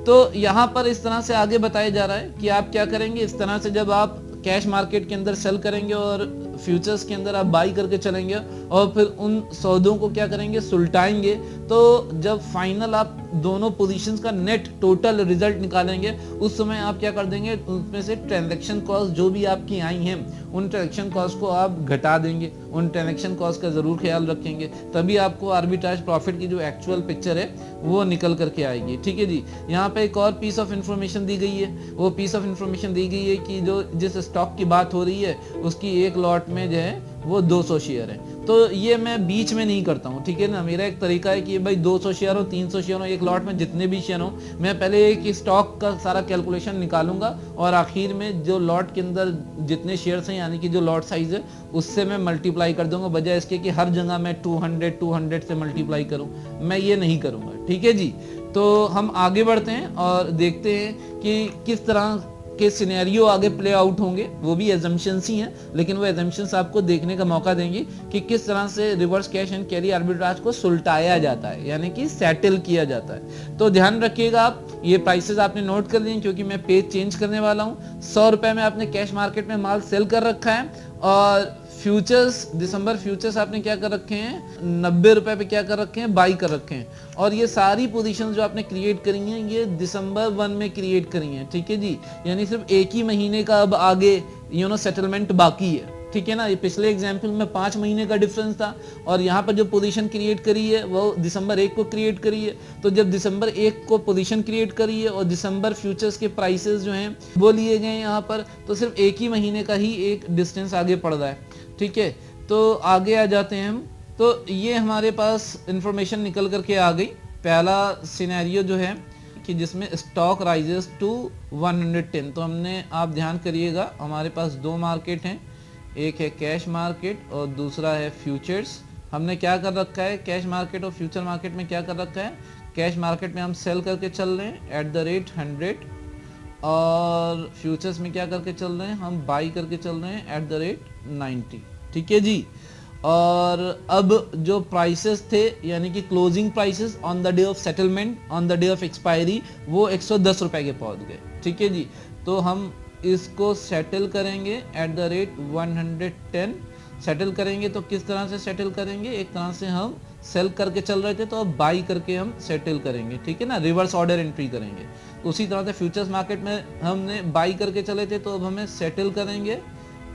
तो यहाँ पर इस तरह से आगे बताया जा रहा है कि आप क्या करेंगे। इस तरह से जब आप कैश मार्केट के अंदर सेल करेंगे और फ्यूचर्स के अंदर आप बाई करके चलेंगे और फिर उन सौदों को क्या करेंगे, सुलटाएंगे, तो जब फाइनल आप दोनों पोजीशंस का नेट टोटल रिजल्ट निकालेंगे उस समय आप क्या कर देंगे, उसमें से ट्रांजैक्शन कॉस्ट जो भी आपकी आई हैं उन ट्रांजैक्शन कॉस्ट को आप घटा देंगे। उन ट्रांजैक्शन कॉस्ट का जरूर ख्याल रखेंगे, तभी आपको आर्बिट्राज प्रॉफिट की जो एक्चुअल पिक्चर है वो निकल करके आएगी। ठीक है जी। यहाँ पे एक और पीस ऑफ इंफॉर्मेशन दी गई है। वो पीस ऑफ इंफॉर्मेशन दी गई है कि जो जिस स्टॉक की बात हो रही है उसकी एक लॉट में जो है वो 200 शेयर है। तो ये मैं बीच में नहीं करता हूँ, ठीक है ना। मेरा एक तरीका है कि भाई 200 शेयर हो, 300 शेयर हो, एक लॉट में जितने भी शेयर हो, मैं पहले एक स्टॉक का सारा कैलकुलेशन निकालूंगा और आखिर में जो लॉट के अंदर जितने शेयर्स हैं यानी कि जो लॉट साइज है उससे मैं मल्टीप्लाई कर दूंगा, बजाय इसके कि हर जगह मैं 200 से मल्टीप्लाई करूं। मैं ये नहीं करूंगा, ठीक है जी। तो हम आगे बढ़ते हैं और देखते हैं कि किस तरह के सिनेरियो आगे प्ले आउट होंगे। वो भी एजम्पशंस ही हैं, लेकिन वो एजम्पशंस आपको देखने का मौका देंगे कि किस तरह से reverse cash and carry arbitrage को सुलटाया जाता है, यानी कि सेटल किया जाता है। तो ध्यान रखिएगा आप, ये प्राइसेस आपने नोट कर लिए क्योंकि मैं पेज चेंज करने वाला हूँ। 100 रुपए में आपने कैश मार्केट में माल सेल कर रखा है और फ्यूचर्स, दिसंबर फ्यूचर्स आपने क्या कर रखे हैं, 90 रुपए पे क्या कर रखे हैं, बाई कर रखे हैं। और ये सारी पोजीशन जो आपने क्रिएट करी हैं ये दिसंबर 1 में क्रिएट करी हैं, ठीक है जी। यानी सिर्फ एक ही महीने का अब आगे सेटलमेंट बाकी है, ठीक है ना। ये पिछले एग्जाम्पल में 5 महीने का डिफरेंस था और यहाँ पर जो पोजीशन क्रिएट करी है वो दिसंबर 1 को क्रिएट करी है। तो जब दिसंबर 1 को पोजीशन क्रिएट करी है और दिसंबर फ्यूचर्स के प्राइसेस जो हैं वो लिए गए यहाँ पर, तो सिर्फ एक ही महीने का ही एक डिस्टेंस आगे पड़ रहा है, ठीक है। तो आगे आ जाते हैं हम। तो ये हमारे पास इंफॉर्मेशन निकल करके आ गई। पहला सिनेरियो जो है कि जिसमें स्टॉक राइजेस टू 110। तो हमने, आप ध्यान करिएगा, हमारे पास दो मार्केट हैं, एक है कैश मार्केट और दूसरा है फ्यूचर्स। हमने क्या कर रखा है, कैश मार्केट और फ्यूचर मार्केट में क्या कर रखा है, कैश मार्केट में हम सेल करके चल रहे हैं एट द रेट 100 और फ्यूचर्स में क्या करके चल रहे हैं, हम बाई करके चल रहे हैं एट द रेट 90, ठीक है जी। और अब जो प्राइसेस थे यानी कि closing prices on the day of settlement, on the day of expiry, वो 110 रुपए के पहुंच गए, ठीक है जी। तो हम इसको सेटल करेंगे एट द रेट 110। सेटल करेंगे तो किस तरह से सेटल करेंगे, एक तरह से हम सेल करके चल रहे थे तो अब बाई करके हम सेटल करेंगे, ठीक है ना, रिवर्स ऑर्डर एंट्री करेंगे। तो उसी तरह से फ्यूचर्स मार्केट में हमने बाई करके चले थे तो अब हमें सेटल करेंगे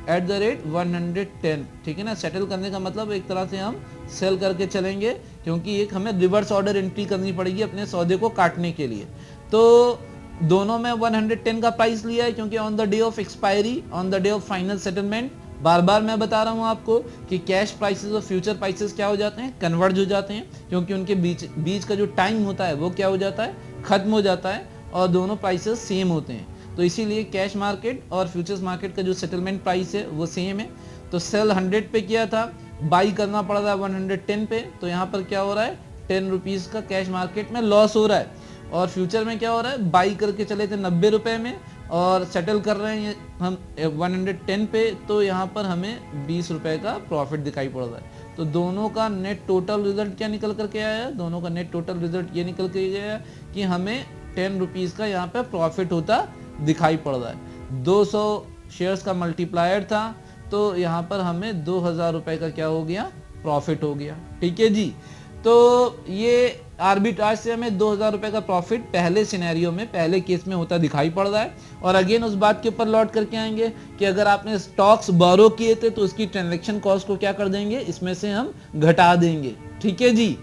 एट द रेट 110, ठीक है ना। सेटल करने का मतलब एक तरह से हम सेल करके चलेंगे क्योंकि एक हमें रिवर्स ऑर्डर एंट्री करनी पड़ेगी अपने सौदे को काटने के लिए। तो दोनों में 110 का प्राइस लिया है क्योंकि on the day of expiry, on the day of final settlement, बार बार मैं बता रहा हूं आपको कि कैश प्राइसेस और फ्यूचर प्राइसेस क्या हो जाते हैं, कन्वर्ज हो जाते हैं, क्योंकि उनके बीच का जो टाइम होता है वो क्या हो जाता है, खत्म हो जाता है और दोनों प्राइसेस सेम होते हैं। तो इसीलिए कैश मार्केट और फ्यूचर्स मार्केट का जो सेटलमेंट प्राइस है वो सेम है। तो सेल 100 पे किया था, बाई करना पड़ रहा है 110 पे, तो यहाँ पर क्या हो रहा है, 10 रुपीज़ का कैश मार्केट में लॉस हो रहा है। और फ्यूचर में क्या हो रहा है, बाई करके चले थे 90 रुपए में और सेटल कर रहे हैं हम 110 पे, तो यहाँ पर हमें 20 रुपए का प्रॉफिट दिखाई पड़ रहा है। तो दोनों का नेट टोटल रिजल्ट क्या निकल करके आया, दोनों का नेट टोटल रिजल्ट ये निकल के गया कि हमें 10 रुपीज़ का यहाँ पे प्रॉफिट होता दिखाई पड़ रहा है। 200 शेयर्स का मल्टीप्लायर था तो यहाँ पर हमें 2000 रुपए का क्या हो गया, प्रॉफिट हो गया, ठीक है जी। तो ये आर्बिट्राज से हमें 2000 रुपए का प्रॉफिट पहले सिनेरियो में, पहले केस में होता दिखाई पड़ रहा है। और अगेन उस बात के ऊपर लौट करके आएंगे कि अगर आपने स्टॉक्स बोरो किए थे तो उसकी ट्रांजैक्शन कॉस्ट को क्या कर देंगे, इसमें से हम घटा देंगे, ठीक है जी।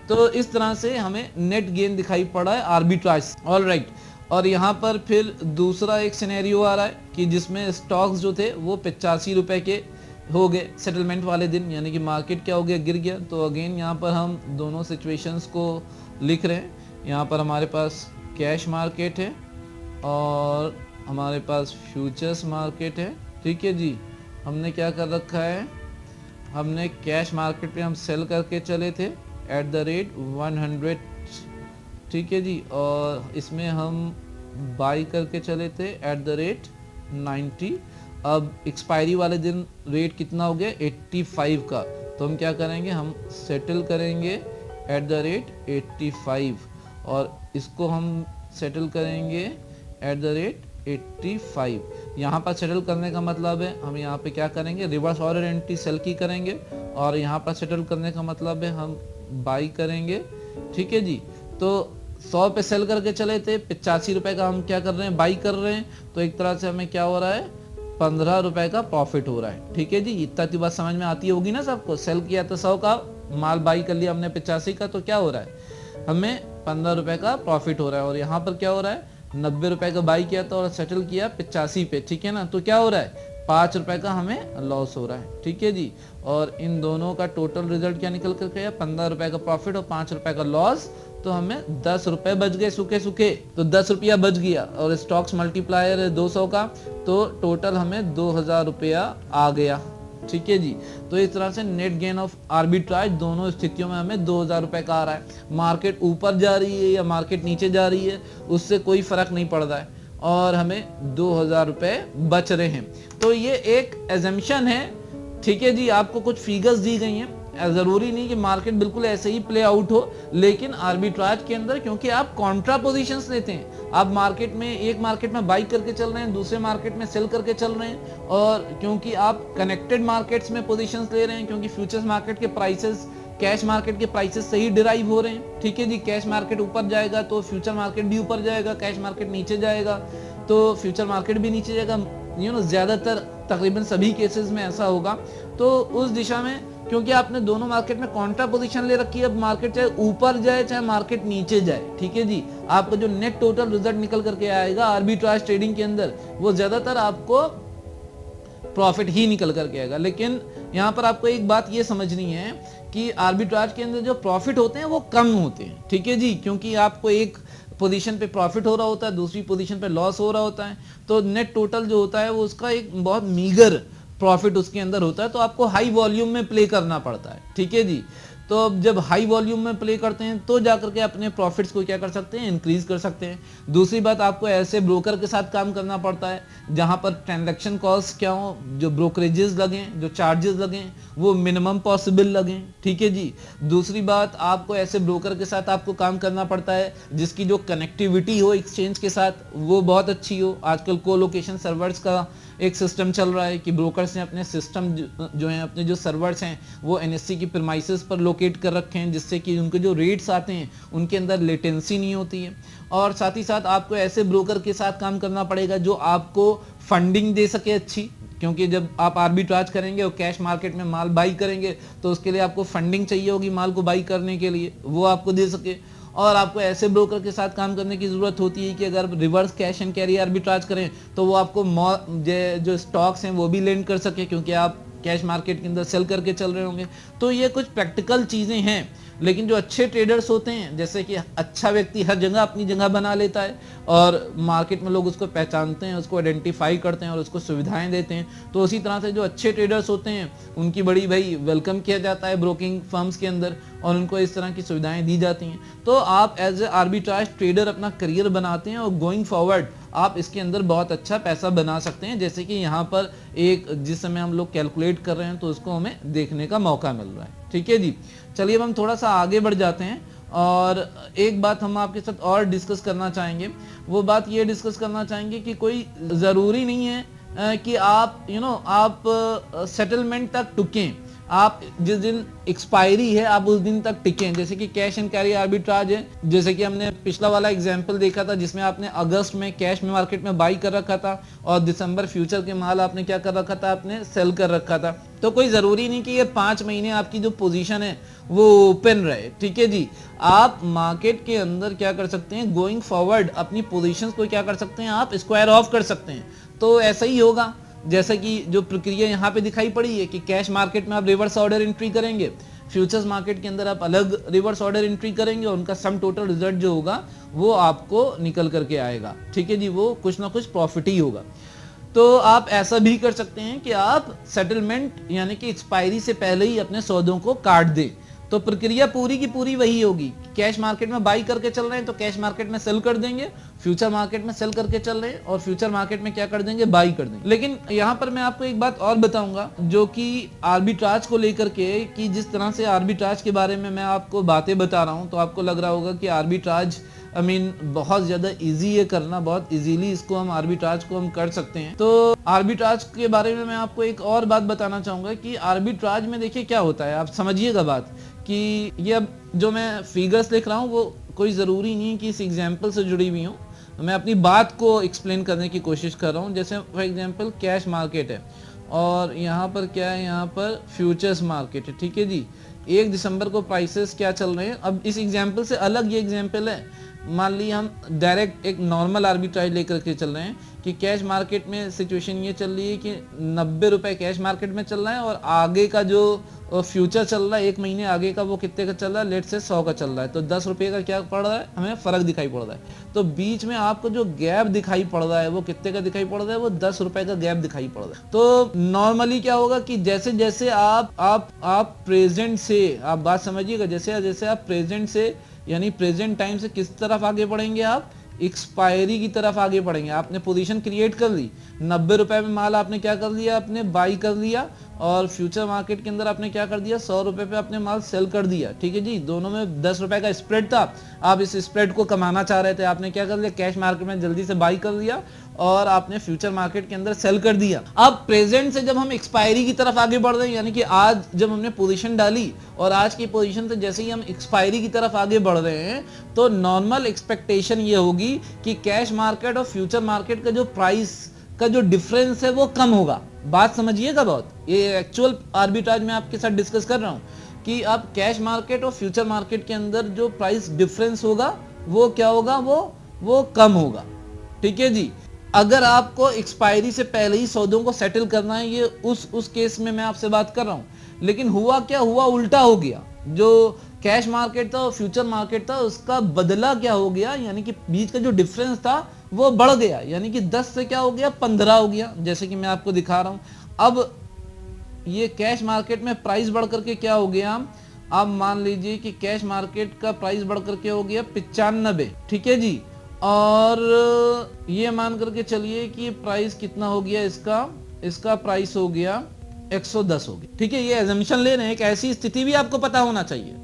तो इस तरह से हमें नेट गेन दिखाई पड़ा है आर्बिट्राज, ऑलराइट। और यहाँ पर फिर दूसरा एक सिनेरियो आ रहा है कि जिसमें स्टॉक्स जो थे वो 85 रुपए के हो गए सेटलमेंट वाले दिन, यानी कि मार्केट क्या हो गया, गिर गया। तो अगेन यहाँ पर हम दोनों सिचुएशंस को लिख रहे हैं। यहाँ पर हमारे पास कैश मार्केट है और हमारे पास फ्यूचर्स मार्केट है, ठीक है जी। हमने क्या कर रखा है, हमने कैश मार्केट पे हम सेल करके चले थे एट द रेट 100, ठीक है जी। और इसमें हम बाई करके चले थे एट द रेट 90। अब एक्सपायरी वाले दिन रेट कितना हो गया, 85 का। तो हम क्या करेंगे, हम सेटल करेंगे एट द रेट 85 और इसको हम सेटल करेंगे एट द रेट 85। यहाँ पर सेटल करने का मतलब है हम यहाँ पे क्या करेंगे, रिवर्स ऑर्डर एंट्री सेल की करेंगे, और यहाँ पर सेटल करने का मतलब है हम बाई करेंगे। ठीक है जी, तो 100 पे सेल करके चले थे, 85 रुपए का हम क्या कर रहे हैं, बाई कर रहे हैं, तो एक तरह से हमें क्या हो रहा है, 15 रुपए का प्रॉफिट हो रहा है। ठीक है जी, इतना की बात समझ में आती होगी ना सबको। सेल किया तो 100 का, माल बाई कर लिया हमने 85 का, तो क्या हो रहा है, हमें 15 रुपए का प्रॉफिट हो रहा है। और यहाँ पर क्या हो रहा है, 90 रुपए का बाई किया था और सेटल किया 85 पे। ठीक है ना, तो क्या हो रहा है, 5 रुपए का हमें लॉस हो रहा है। ठीक है जी, और इन दोनों का टोटल रिजल्ट क्या निकल कर गया, 15 रुपए का प्रॉफिट और 5 रुपए का लॉस, तो हमें 10 रुपए बच गए सूखे सूखे। तो 10 रुपया बच गया, और स्टॉक्स मल्टीप्लायर है 200 का, तो टोटल हमें 2000 रुपया आ गया। ठीक है जी, तो इस तरह से नेट गेन ऑफ आर्बिट्राज दोनों स्थितियों में हमें 2000 रुपए का आ रहा है। मार्केट ऊपर जा रही है या मार्केट नीचे जा रही है उससे कोई फर्क नहीं पड़ रहा है, और हमें 2000 रुपए बच रहे हैं। तो ये एक एजम्पशन है। ठीक है जी, आपको कुछ फिगर्स दी गई हैं, जरूरी नहीं कि मार्केट बिल्कुल ऐसे ही प्ले आउट हो, लेकिन आर्बिट्राज के अंदर क्योंकि आप कॉन्ट्रा पोजीशंस लेते हैं, आप मार्केट में एक मार्केट में बाई करके चल रहे हैं, दूसरे मार्केट में सेल करके चल रहे हैं, और क्योंकि आप कनेक्टेड मार्केट्स में पोजीशंस ले रहे हैं, क्योंकि फ्यूचर्स मार्केट के प्राइसेस कैश मार्केट के प्राइसेस से ही डिराइव हो रहे हैं। ठीक है जी, कैश मार्केट ऊपर जाएगा तो फ्यूचर मार्केट भी ऊपर जाएगा, कैश मार्केट नीचे जाएगा तो फ्यूचर मार्केट भी नीचे जाएगा। ज्यादातर तकरीबन सभी केसेस में ऐसा होगा। तो उस दिशा में क्योंकि आपने दोनों मार्केट में कॉन्ट्रा पोजीशन ले रखी है, अब मार्केट चाहे ऊपर जाए चाहे मार्केट नीचे जाए, ठीक है जी, आपका जो नेट टोटल रिजल्ट निकल करके आएगा आर्बिट्राज ट्रेडिंग के अंदर, वो ज्यादातर आपको प्रॉफिट ही निकल करके आएगा। लेकिन यहाँ पर आपको एक बात ये समझनी है कि आर्बिट्राज के अंदर जो प्रॉफिट होते हैं वो कम होते हैं। ठीक है जी, क्योंकि आपको एक पोजीशन पे प्रॉफिट हो रहा होता है, दूसरी पोजीशन पे लॉस हो रहा होता है, तो नेट टोटल जो होता है वो उसका एक बहुत मीगर प्रॉफिट उसके अंदर होता है। तो आपको हाई वॉल्यूम में प्ले करना पड़ता है। ठीक है जी, तो अब जब हाई वॉल्यूम में प्ले करते हैं तो जाकर के अपने प्रॉफिट्स को क्या कर सकते हैं, इंक्रीज कर सकते हैं। दूसरी बात, आपको ऐसे ब्रोकर के साथ काम करना पड़ता है जहां पर ट्रांजैक्शन कॉस्ट क्या हो, जो ब्रोकरेजेस लगें, जो चार्जेस लगें वो मिनिमम पॉसिबल लगें। ठीक है जी, दूसरी बात, आपको ऐसे ब्रोकर के साथ आपको काम करना पड़ता है जिसकी जो कनेक्टिविटी हो एक्सचेंज के साथ वो बहुत अच्छी हो। आजकल कोलोकेशन सर्वर्स का एक सिस्टम चल रहा है कि ब्रोकर्स ने अपने सिस्टम जो है, अपने जो सर्वर्स हैं वो एनएससी की प्रीमाइसेस पर लोकेट कर रखे हैं, जिससे कि उनके जो रेट्स आते हैं उनके अंदर लेटेंसी नहीं होती है। और साथ ही साथ आपको ऐसे ब्रोकर के साथ काम करना पड़ेगा जो आपको फंडिंग दे सके अच्छी, क्योंकि जब आप आर्बिट्राज करेंगे और कैश मार्केट में माल बाई करेंगे तो उसके लिए आपको फंडिंग चाहिए होगी माल को बाई करने के लिए, वो आपको दे सके। और आपको ऐसे ब्रोकर के साथ काम करने की जरूरत होती है कि अगर reverse cash and carry arbitrage करें तो वो आपको जो स्टॉक्स हैं वो भी लेंड कर सके, क्योंकि आप कैश मार्केट के अंदर सेल करके चल रहे होंगे। तो ये कुछ प्रैक्टिकल चीजें हैं। लेकिन जो अच्छे ट्रेडर्स होते हैं, जैसे कि अच्छा व्यक्ति हर जगह अपनी जगह बना लेता है और मार्केट में लोग उसको पहचानते हैं, उसको आइडेंटिफाई करते हैं और उसको सुविधाएं देते हैं, तो उसी तरह से जो अच्छे ट्रेडर्स होते हैं उनकी बड़ी भाई वेलकम किया जाता है ब्रोकिंग फर्म्स के अंदर और उनको इस तरह की सुविधाएं दी जाती हैं। तो आप एज ए आर्बिट्राज ट्रेडर अपना करियर बनाते हैं और गोइंग फॉरवर्ड आप इसके अंदर बहुत अच्छा पैसा बना सकते हैं। जैसे कि यहाँ पर एक जिस समय हम लोग कैलकुलेट कर रहे हैं तो उसको हमें देखने का मौका मिल रहा है। ठीक है जी, चलिए अब हम थोड़ा सा आगे बढ़ जाते हैं और एक बात हम आपके साथ और डिस्कस करना चाहेंगे। वो बात ये डिस्कस करना चाहेंगे कि कोई ज़रूरी नहीं है कि आप आप सेटलमेंट तक टुकें, आप जिस दिन एक्सपायरी है आप उस दिन तक टिकें। जैसे कि कैश एंड कैरी आर्बिट्राज है, जैसे कि हमने पिछला वाला एग्जांपल देखा था जिसमें आपने अगस्त में कैश में मार्केट में बाई कर रखा था और दिसंबर फ्यूचर के माल आपने क्या कर रखा था, आपने सेल कर रखा था। तो कोई जरूरी नहीं कि ये 5 महीने आपकी जो पोजीशन है वो ओपन रहे। ठीक है जी, आप मार्केट के अंदर क्या कर सकते हैं, गोइंग फॉरवर्ड अपनी पोजीशंस को क्या कर सकते हैं, आप स्क्वायर ऑफ कर सकते हैं। तो ऐसा ही होगा जैसा कि जो प्रक्रिया यहाँ पे दिखाई पड़ी है कि कैश मार्केट में आप रिवर्स ऑर्डर एंट्री करेंगे, फ्यूचर्स मार्केट के अंदर आप अलग रिवर्स ऑर्डर एंट्री करेंगे और उनका सम टोटल रिजल्ट जो होगा वो आपको निकल करके आएगा। ठीक है जी, वो कुछ ना कुछ प्रॉफिट ही होगा। तो आप ऐसा भी कर सकते हैं कि आप सेटलमेंट यानी कि एक्सपायरी से पहले ही अपने सौदों को काट दें। तो प्रक्रिया पूरी की पूरी वही होगी। कैश मार्केट में बाई करके चल रहे हैं तो कैश मार्केट में सेल कर देंगे, फ्यूचर मार्केट में सेल करके चल रहे हैं और फ्यूचर मार्केट में क्या कर देंगे, बाई कर देंगे। लेकिन यहाँ पर मैं आपको एक बात और बताऊंगा जो कि आर्बिट्राज को लेकर के, कि जिस तरह से आर्बिट्राज के बारे में मैं आपको बातें बता रहा हूँ तो आपको लग रहा होगा कि आर्बिट्राज आई मीन बहुत ज्यादा इजी है करना, बहुत इजीली इसको हम आर्बिट्राज को हम कर सकते हैं। तो आर्बिट्राज के बारे में मैं आपको एक और बात बताना चाहूंगा कि आर्बिट्राज में देखिए क्या होता है, आप समझिएगा बात कि ये अब जो मैं फिगर्स लिख रहा हूँ वो कोई ज़रूरी नहीं कि इस एग्जाम्पल से जुड़ी हुई हूँ, मैं अपनी बात को एक्सप्लेन करने की कोशिश कर रहा हूँ। जैसे फॉर एग्जांपल कैश मार्केट है और यहाँ पर क्या है, यहाँ पर फ्यूचर्स मार्केट है, ठीक है जी। 1 दिसंबर को प्राइसेस क्या चल रहे हैं। अब इस एग्जांपल से अलग ये एग्जांपल है, मान ली हम डायरेक्ट एक नॉर्मल आर्बिट्राज लेकर के चल रहे हैं कि कैश मार्केट में सिचुएशन ये चल रही है कि 90 रुपए कैश मार्केट में चल रहा है और आगे का जो फ्यूचर चल रहा है 1 महीने आगे का वो कितने का चल रहा है, लेट से 100 का चल रहा है। तो 10 रुपए का क्या पड़ रहा है, हमें फर्क दिखाई पड़ रहा है। तो बीच में आपको जो गैप दिखाई पड़ रहा है वो कितने का दिखाई पड़ रहा है, वो 10 रुपए का गैप दिखाई पड़ रहा है। तो नॉर्मली क्या होगा कि जैसे जैसे आप प्रेजेंट से, आप बात समझिएगा, जैसे जैसे आप प्रेजेंट से यानी प्रेजेंट टाइम से किस तरफ आगे बढ़ेंगे, आप एक्सपायरी की तरफ आगे बढ़ेंगे। आपने पोजीशन क्रिएट कर ली, 90 रुपए में माल आपने क्या कर लिया, आपने बाई कर लिया और फ्यूचर मार्केट के अंदर आपने क्या कर दिया, 100 रुपए पे आपने माल सेल कर दिया, ठीक है जी। दोनों में 10 रुपए का स्प्रेड था, आप इस स्प्रेड को कमाना चाह रहे थे, आपने क्या कर लिया, कैश मार्केट में जल्दी से बाई कर लिया और आपने फ्यूचर मार्केट के अंदर सेल कर दिया। अब प्रेजेंट से जब हम एक्सपायरी की तरफ आगे बढ़ रहे हैं, यानी कि आज जब हमने पोजीशन डाली और आज की पोजीशन से जैसे ही हम एक्सपायरी की तरफ आगे बढ़ रहे हैं, तो नॉर्मल एक्सपेक्टेशन ये होगी कि कैश मार्केट और फ्यूचर मार्केट का जो प्राइस का जो डिफरेंस है वो कम होगा। बात समझिएगा बहुत, ये एक्चुअल आर्बिट्राज में आपके साथ डिस्कस कर रहा हूं कि आप कैश मार्केट और फ्यूचर मार्केट के अंदर जो प्राइस डिफरेंस होगा वो क्या होगा, वो कम होगा, ठीक है जी। अगर आपको एक्सपायरी से पहले ही सौदों को सेटल करना है, ये उस केस में मैं आपसे बात कर रहा हूं। लेकिन हुआ क्या, हुआ उल्टा हो गया। जो कैश मार्केट था और फ्यूचर मार्केट था उसका बदला क्या हो गया, यानी कि बीच का जो डिफरेंस था वो बढ़ गया, यानी कि 10 से क्या हो गया, 15 हो गया, जैसे कि मैं आपको दिखा रहा हूं। अब ये कैश मार्केट में प्राइस बढ़ करके क्या हो गया, आप मान लीजिए कि कैश मार्केट का प्राइस बढ़ करके हो गया 95, ठीक है जी। और ये मान करके चलिए कि प्राइस कितना हो गया, इसका प्राइस हो गया 110 हो गया, ठीक है। ये एजम्पशन ले रहे हैं, एक ऐसी स्थिति भी आपको पता होना चाहिए।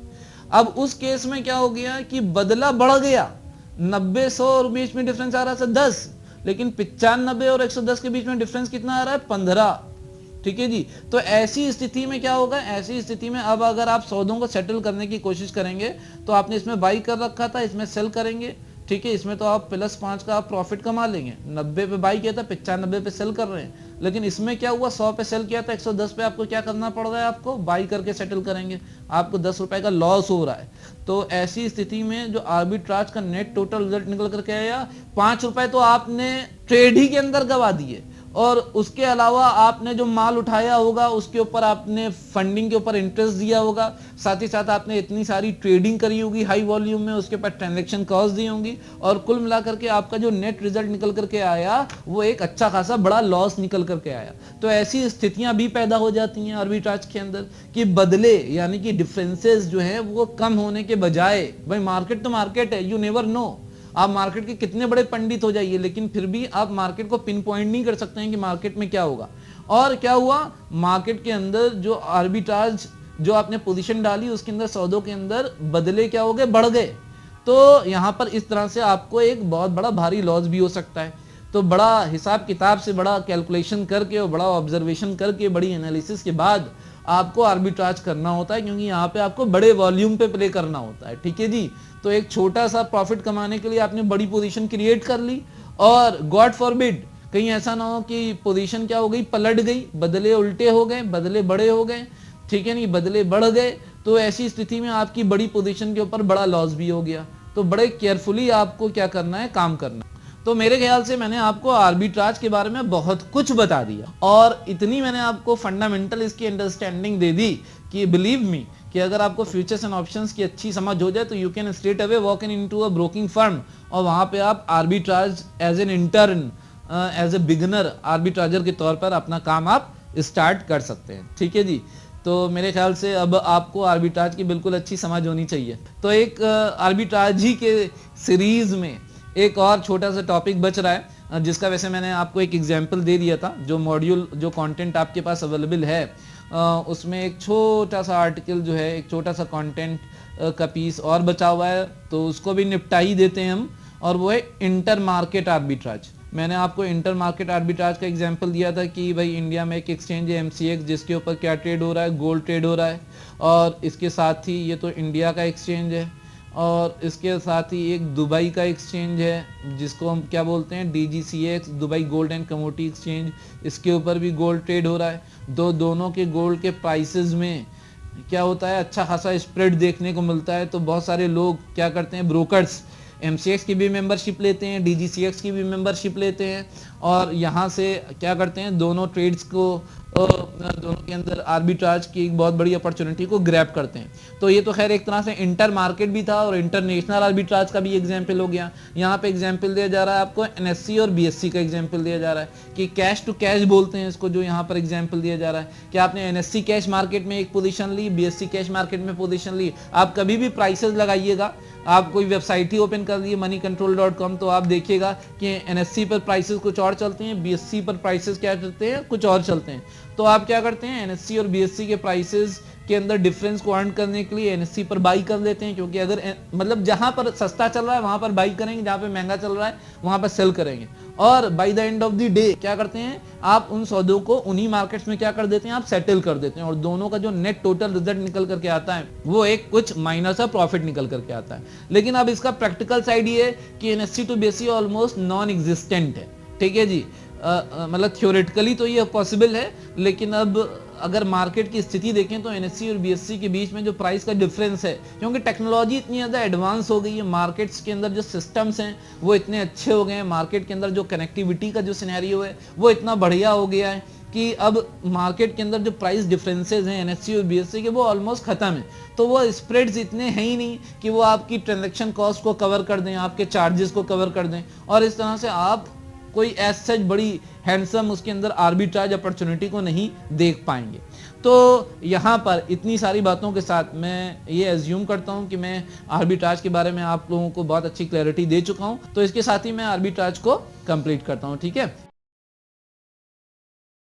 अब उस केस में क्या हो गया कि बदला बढ़ गया, 90-100 और बीच में डिफरेंस आ रहा है 10, लेकिन 95 और 110 के बीच में डिफरेंस कितना आ रहा है, 15, ठीक है जी। तो ऐसी स्थिति में क्या होगा, ऐसी स्थिति में अब अगर आप सौदों को सेटल करने की कोशिश करेंगे तो आपने इसमें बाई कर रखा था, इसमें सेल करेंगे, ठीक है। इसमें तो आप +5 का आप प्रॉफिट कमा लेंगे, 90 पे बाई किया था, 95 पे सेल कर रहे हैं। लेकिन इसमें क्या हुआ, 100 पे सेल किया था, 110 पे आपको क्या करना पड़ रहा है, आपको बाई करके सेटल करेंगे, आपको 10 रुपए का लॉस हो रहा है। तो ऐसी स्थिति में जो आर्बिट्राज का नेट टोटल रिजल्ट निकल करके आया, 5 रुपए तो आपने ट्रेड ही के अंदर गवा दिए और उसके अलावा आपने जो माल उठाया होगा उसके ऊपर आपने फंडिंग के ऊपर इंटरेस्ट दिया होगा, साथ ही साथ आपने इतनी सारी ट्रेडिंग करी होगी हाई वॉल्यूम में, उसके ऊपर ट्रांजैक्शन कॉस्ट दी होंगी और कुल मिलाकर के आपका जो नेट रिजल्ट निकल करके आया वो एक अच्छा खासा बड़ा लॉस निकल करके आया। तो ऐसी स्थितियां भी पैदा हो जाती हैं आर्बिट्राज के अंदर कि बदले यानी कि डिफरेंसेस जो है वो कम होने के बजाय, भाई मार्केट तो मार्केट है, यू नेवर नो, आप मार्केट के कितने बड़े पंडित हो जाइए लेकिन फिर भी आप मार्केट को पिन पॉइंट नहीं कर सकते हैं कि मार्केट में क्या होगा। और क्या हुआ, मार्केट के अंदर जो आर्बिट्राज जो आपने पोजीशन डाली उसके अंदर सौदों के अंदर बदले क्या हो गए, बढ़ गए। तो यहां पर इस तरह से आपको एक बहुत बड़ा भारी लॉस भी हो सकता है। तो बड़ा हिसाब किताब से, बड़ा कैलकुलेशन करके और बड़ा ऑब्जर्वेशन करके, बड़ी एनालिसिस के बाद आपको आर्बिट्राज करना होता है, क्योंकि यहाँ पे आपको बड़े वॉल्यूम पे प्ले करना होता है, ठीक है जी। तो एक छोटा सा प्रॉफिट कमाने के लिए आपने बड़ी पोजीशन क्रिएट कर ली और गॉड फॉरबिड कहीं ऐसा ना हो कि पोजीशन क्या हो गई, पलट गई, बदले उल्टे हो गए, बदले बड़े हो गए, ठीक है नहीं, बदले बढ़ गए। तो ऐसी स्थिति में आपकी बड़ी पोजीशन के ऊपर बड़ा लॉस भी हो गया। तो बड़े केयरफुली आपको क्या करना है, काम करना है। तो मेरे ख्याल से मैंने आपको आर्बिट्राज के बारे में बहुत कुछ बता दिया और इतनी मैंने आपको फंडामेंटल इसकी अंडरस्टैंडिंग दे दी कि बिलीव मी कि अगर आपको फ्यूचर्स एंड ऑप्शंस की अच्छी समझ हो जाए तो you can straight away walk in into a broking firm और वहां पे आप arbitrage as an intern, as a beginner arbitrager के तौर पर अपना काम आप स्टार्ट कर सकते हैं, ठीक है जी। तो मेरे ख्याल से अब आपको आर्बिट्राज की बिल्कुल अच्छी समझ होनी चाहिए। तो एक आर्बिट्राज ही के सीरीज में एक और छोटा सा टॉपिक बच रहा है जिसका वैसे मैंने आपको एक एग्जांपल दे दिया था। जो मॉड्यूल, जो कंटेंट आपके पास अवेलेबल है उसमें एक छोटा सा आर्टिकल जो है, एक छोटा सा कंटेंट का पीस और बचा हुआ है, तो उसको भी निपटा ही देते हैं हम, और वो है इंटर मार्केट आर्बिट्राज। मैंने आपको इंटर मार्केट आर्बिट्राज का एग्जांपल दिया था कि भाई इंडिया में एक एक्सचेंज है MCX, जिसके ऊपर क्या ट्रेड हो रहा है, गोल्ड ट्रेड हो रहा है, और इसके साथ ही ये तो इंडिया का एक्सचेंज है, और इसके साथ ही एक दुबई का एक्सचेंज है जिसको हम क्या बोलते हैं DGCX, Dubai gold and commodity exchange, इसके ऊपर भी गोल्ड ट्रेड हो रहा है। दोनों के गोल्ड के प्राइसेस में क्या होता है, अच्छा खासा स्प्रेड देखने को मिलता है। तो बहुत सारे लोग क्या करते हैं, ब्रोकर्स MCX की भी मेंबरशिप लेते हैं, DGCX की भी मेंबरशिप लेते हैं, और यहाँ से क्या करते हैं, दोनों ट्रेड्स को दोनों के अंदर आर्बिट्राज की एक बहुत बड़ी अपॉर्चुनिटी को ग्रैब करते हैं। तो ये तो खैर एक तरह से इंटर मार्केट भी था और इंटरनेशनल आर्बिट्राज का भी एग्जाम्पल हो गया। यहाँ पे एग्जाम्पल दिया जा रहा है आपको NSE और BSE का एग्जाम्पल दिया जा रहा है कि कैश टू कैश बोलते हैं इसको, जो यहाँ पर एग्जाम्पल दिया जा रहा है कि आपने NSE कैश मार्केट में एक पोजीशन ली, BSE कैश मार्केट में पोजीशन ली। आप कभी भी प्राइसेस लगाइएगा, आप कोई वेबसाइट ही ओपन कर दिए moneycontrol.com, तो आप देखिएगा कि NSE पर प्राइसेस कुछ और चलते हैं, BSE पर प्राइसेस क्या चलते हैं, कुछ और चलते हैं। तो आप क्या करते हैं, NSE और BSE के प्राइसेस के अंदर डिफरेंस को अर्न करने के लिए NSE पर बाई कर लेते हैं, क्योंकि अगर मतलब जहां पर सस्ता चल रहा है वहां पर बाई करेंगे, जहां पे महंगा चल रहा है वहां पर सेल करेंगे। और by the end of the day क्या करते हैं, आप उन सौदों को उन्हीं मार्केट्स में क्या कर देते हैं, आप सेटल कर देते हैं, और दोनों का जो नेट टोटल रिजल्ट निकल करके आता है वो एक कुछ माइनर सा प्रॉफिट निकल करके आता है। लेकिन अब इसका प्रैक्टिकल साइड ये है कि NSE to BSE almost non existent है, ठीक है जी। मतलब थ्योरेटिकली तो ये पॉसिबल है, लेकिन अब अगर मार्केट की स्थिति देखें तो NSE और BSE के बीच में जो प्राइस का डिफरेंस है, क्योंकि टेक्नोलॉजी इतनी ज़्यादा एडवांस हो गई है, मार्केट्स के अंदर जो सिस्टम्स हैं वो इतने अच्छे हो गए हैं, मार्केट के अंदर जो कनेक्टिविटी का जो सिनेरियो है वो इतना बढ़िया हो गया है कि अब मार्केट के अंदर जो प्राइस डिफरेंसेस हैं NSE और BSE के वो ऑलमोस्ट खत्म है। तो वो स्प्रेड्स इतने हैं ही नहीं कि वो आपकी ट्रांजैक्शन कॉस्ट को कवर कर दें, आपके चार्जेस को कवर कर दें, और इस तरह से आप कोई एज सच बड़ी हैंडसम उसके अंदर आर्बिट्राज अपॉर्चुनिटी को नहीं देख पाएंगे। तो यहाँ पर इतनी सारी बातों के साथ मैं ये एज्यूम करता हूँ कि मैं आर्बिट्राज के बारे में आप लोगों को बहुत अच्छी क्लैरिटी दे चुका हूँ। तो इसके साथ ही मैं आर्बिट्राज को कंप्लीट करता हूँ, ठीक है।